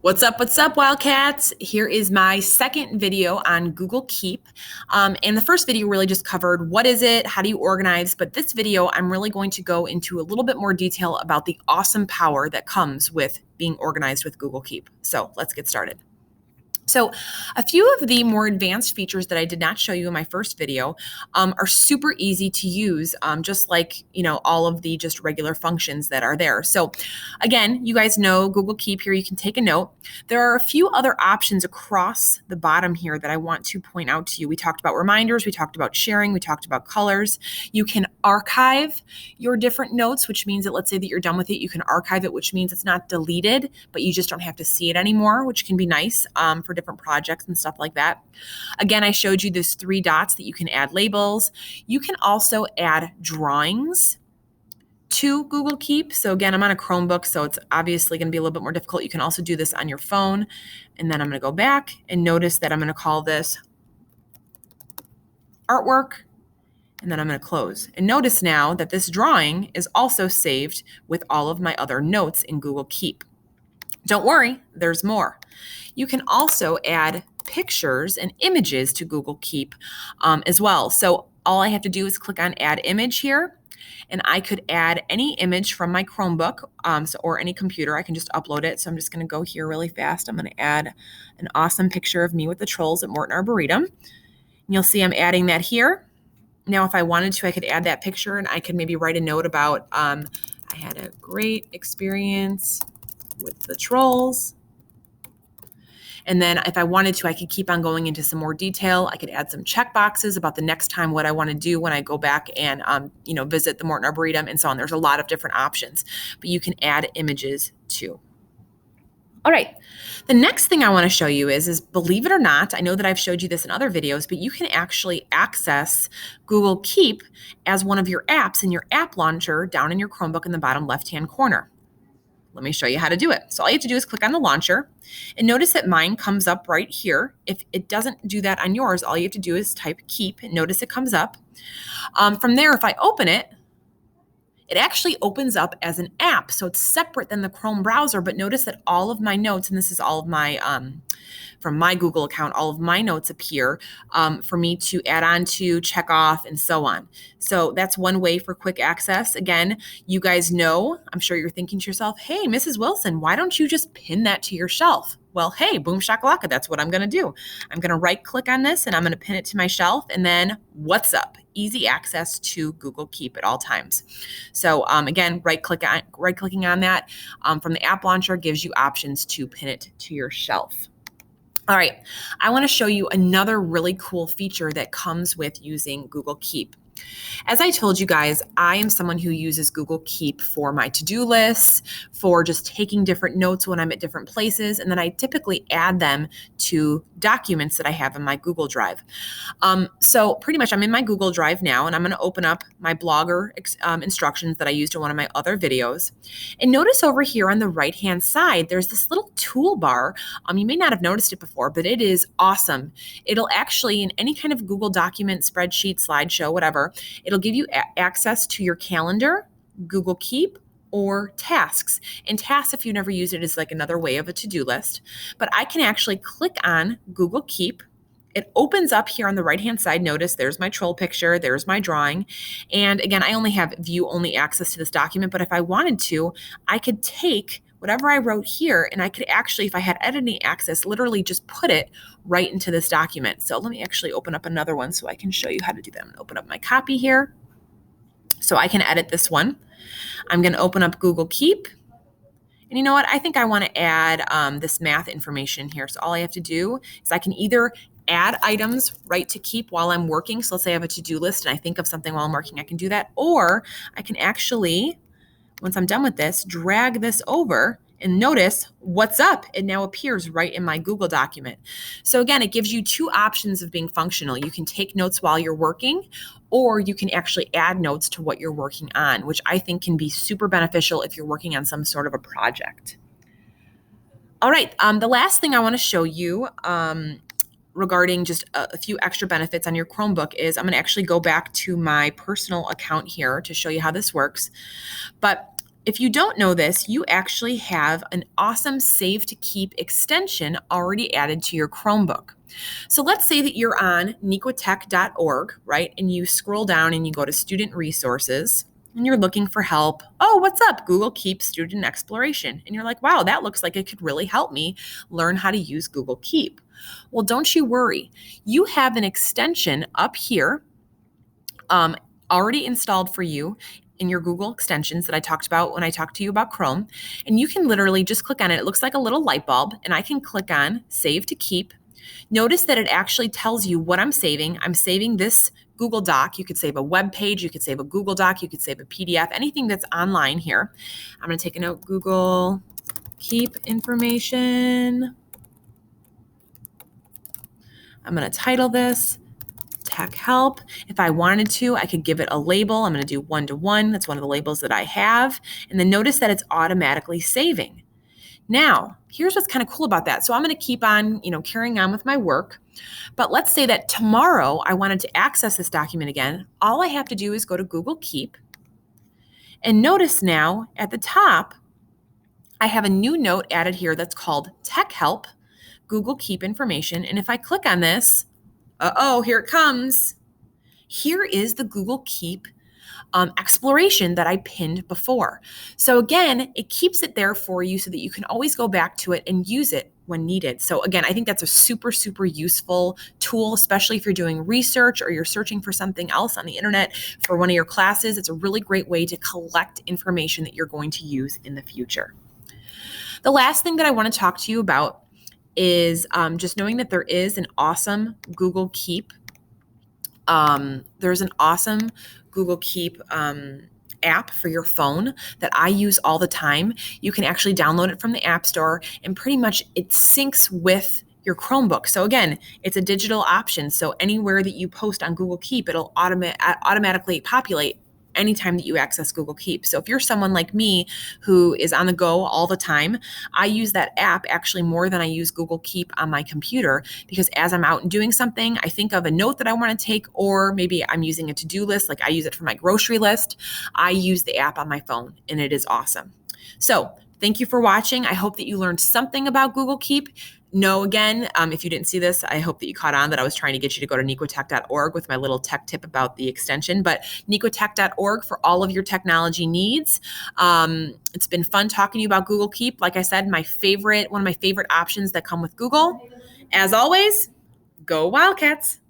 What's up, Wildcats? Here is my second video on Google Keep. And the first video really just covered what is it, how do you organize, but this video I'm really going to go into a little bit more detail about the awesome power that comes with being organized with Google Keep. So let's get started. So a few of the more advanced features that I did not show you in my first video are super easy to use, just like, all of the just regular functions that are there. So again, you guys know Google Keep here, you can take a note. There are a few other options across the bottom here that I want to point out to you. We talked about reminders, we talked about sharing, we talked about colors. You can archive your different notes, which means that let's say that you're done with it, you can archive it, which means it's not deleted, but you just don't have to see it anymore, which can be nice for different projects and stuff like that. Again, I showed you those three dots that you can add labels. You can also add drawings to Google Keep. So again, I'm on a Chromebook, so it's obviously going to be a little bit more difficult. You can also do this on your phone. And then I'm going to go back and notice that I'm going to call this artwork. And then I'm going to close. And notice now that this drawing is also saved with all of my other notes in Google Keep. Don't worry, there's more. You can also add pictures and images to Google Keep as well. So all I have to do is click on Add Image here, and I could add any image from my Chromebook or any computer. I can just upload it. So I'm just going to go here really fast. I'm going to add an awesome picture of me with the trolls at Morton Arboretum. And you'll see I'm adding that here. Now, if I wanted to, I could add that picture and I could maybe write a note about I had a great experience with the trolls. And then if I wanted to, I could keep on going into some more detail. I could add some check boxes about the next time what I want to do when I go back and visit the Morton Arboretum and so on. There's a lot of different options, but you can add images too. All right, the next thing I want to show you is believe it or not, I know that I've showed you this in other videos, but you can actually access Google Keep as one of your apps in your app launcher down in your Chromebook in the bottom left-hand corner. Let me show you how to do it. So all you have to do is click on the launcher and notice that mine comes up right here. If it doesn't do that on yours, all you have to do is type Keep and notice it comes up. From there, if I open it, it actually opens up as an app. So it's separate than the Chrome browser, but notice that all of my notes, and this is all of my, from my Google account, all of my notes appear for me to add on to, check off, and so on. So that's one way for quick access. Again, you guys know, I'm sure you're thinking to yourself, hey, Mrs. Wilson, why don't you just pin that to your shelf? Well, hey, boom shakalaka, that's what I'm going to do. I'm going to right click on this and I'm going to pin it to my shelf, and then what's up? Easy access to Google Keep at all times. So again, right-clicking on that from the app launcher gives you options to pin it to your shelf. All right, I want to show you another really cool feature that comes with using Google Keep. As I told you guys, I am someone who uses Google Keep for my to-do lists, for just taking different notes when I'm at different places, and then I typically add them to documents that I have in my Google Drive. So pretty much I'm in my Google Drive now, and I'm going to open up my Blogger instructions that I used in one of my other videos. And notice over here on the right-hand side, there's this little toolbar. You may not have noticed it before, but it is awesome. It'll actually, in any kind of Google document, spreadsheet, slideshow, whatever, it'll give you access to your calendar, Google Keep, or tasks. And tasks, if you've never used it, is like another way of a to-do list. But I can actually click on Google Keep. It opens up here on the right-hand side. Notice there's my troll picture, there's my drawing. And again, I only have view-only access to this document, but if I wanted to, I could take whatever I wrote here, and I could actually, if I had editing access, literally just put it right into this document. So let me actually open up another one so I can show you how to do that. I'm gonna open up my copy here so I can edit this one. I'm gonna open up Google Keep. And you know what? I think I wanna add this math information here. So all I have to do is I can either add items right to Keep while I'm working. So let's say I have a to-do list and I think of something while I'm working, I can do that. Or I can actually, once I'm done with this, drag this over and notice what's up. It now appears right in my Google document. So again, it gives you two options of being functional. You can take notes while you're working, or you can actually add notes to what you're working on, which I think can be super beneficial if you're working on some sort of a project. All right, the last thing I want to show you regarding just a few extra benefits on your Chromebook is I'm going to actually go back to my personal account here to show you how this works. But If you don't know this, you actually have an awesome Save to Keep extension already added to your Chromebook. So let's say that you're on niquotech.org, right? And you scroll down and you go to Student Resources and you're looking for help. Oh, what's up? Google Keep Student Exploration. And you're like, wow, that looks like it could really help me learn how to use Google Keep. Well, don't you worry. You have an extension up here already installed for you in your Google extensions that I talked about when I talked to you about Chrome. And you can literally just click on it. It looks like a little light bulb, and I can click on Save to Keep. Notice that it actually tells you what I'm saving. I'm saving this Google Doc. You could save a web page, you could save a Google Doc, you could save a PDF, anything that's online here. I'm going to take a note, Google Keep information. I'm going to title this Tech Help. If I wanted to, I could give it a label. I'm going to do 1-to-1. That's one of the labels that I have. And then notice that it's automatically saving. Now, here's what's kind of cool about that. So I'm going to keep on, carrying on with my work. But let's say that tomorrow I wanted to access this document again. All I have to do is go to Google Keep. And notice now at the top, I have a new note added here that's called Tech Help, Google Keep information. And if I click on this, here it comes. Here is the Google Keep exploration that I pinned before. So again, it keeps it there for you so that you can always go back to it and use it when needed. So again, I think that's a super, super useful tool, especially if you're doing research or you're searching for something else on the internet for one of your classes. It's a really great way to collect information that you're going to use in the future. The last thing that I want to talk to you about is just knowing that there is an awesome Google Keep. There's an awesome Google Keep app for your phone that I use all the time. You can actually download it from the App Store, and pretty much it syncs with your Chromebook. So again, it's a digital option. So anywhere that you post on Google Keep, it'll automatically populate anytime that you access Google Keep. So if you're someone like me who is on the go all the time, I use that app actually more than I use Google Keep on my computer, because as I'm out and doing something, I think of a note that I want to take, or maybe I'm using a to-do list, like I use it for my grocery list. I use the app on my phone, and it is awesome. So thank you for watching. I hope that you learned something about Google Keep. Again, if you didn't see this, I hope that you caught on that I was trying to get you to go to niquotech.org with my little tech tip about the extension, but niquotech.org for all of your technology needs. It's been fun talking to you about Google Keep. Like I said, one of my favorite options that come with Google. As always, go Wildcats.